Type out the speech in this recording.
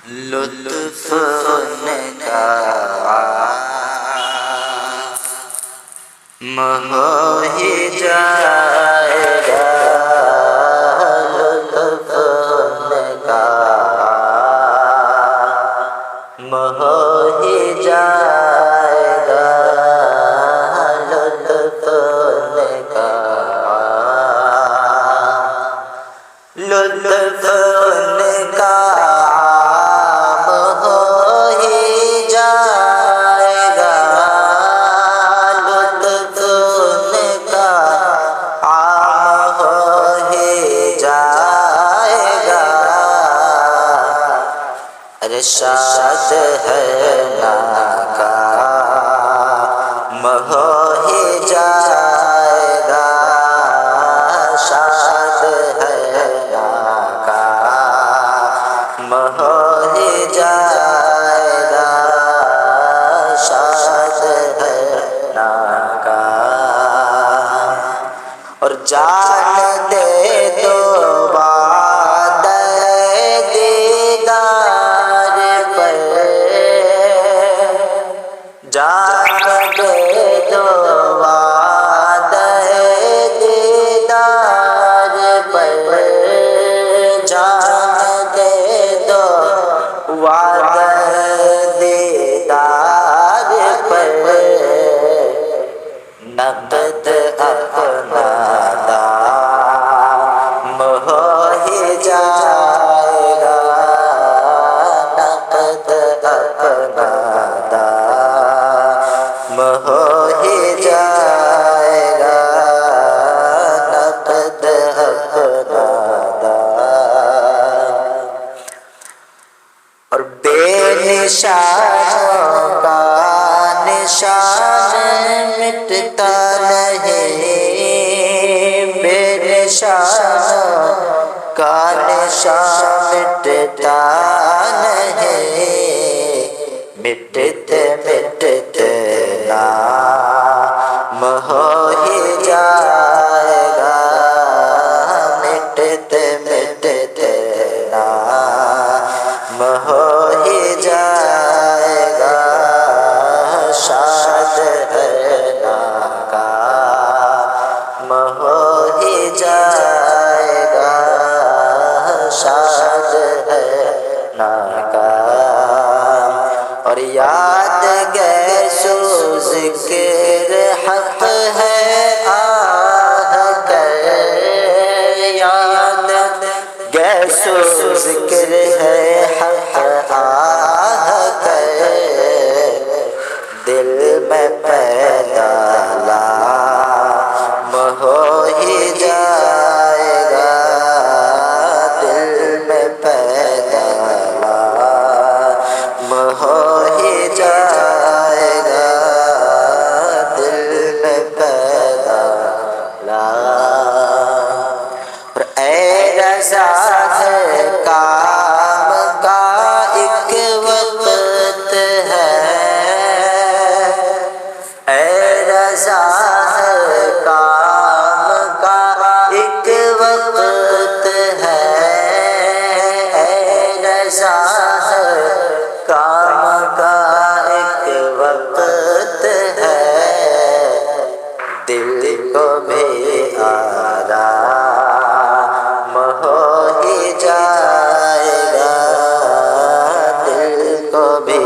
لطف उनका हो ही जाएगा, लुत्फ उनका हो ही जाएगा, लुत्फ उनका लुत्फ उनका शाद है नाकाम हो ही जाएगा, शाद है नाकाम हो ही जाएगा, शाद है नाकाम। और जान दे दो जान दे दो वादे दीदार पर, जान दे दो वादे दीदार पर, नक़द अपना दाम हो ही जाएगा, नक़द अपना हो ही जाएगा, नक़द अपना दाम। और बेनिशानों का निशान मिटता नहीं, बेनिशानों का निशान मिटता नहीं, मिटते मिटते नाम हो ही जाएगा, मिटते मिटते नाम हो ही जाएगा, शाद है नाकाम हो ही जाएगा, शाद है नाकाम। और याद गैसो ज़िक्र हक़ है आह कर, याद गैसो ज़िक्र है हक़ आह कर, दिल में पैदा लाम हो ही जाएगा, दिल में पैदा लाम हो ही जाएगा, दिल में पैदा लाम। और ऐ रज़ा है काम का एक वक्त है, ऐ रज़ा है काम का एक वक्त है, ऐ रज़ा है काम का एक वक्त है, दिल को भी आराम हो ही जाएगा, दिल को भी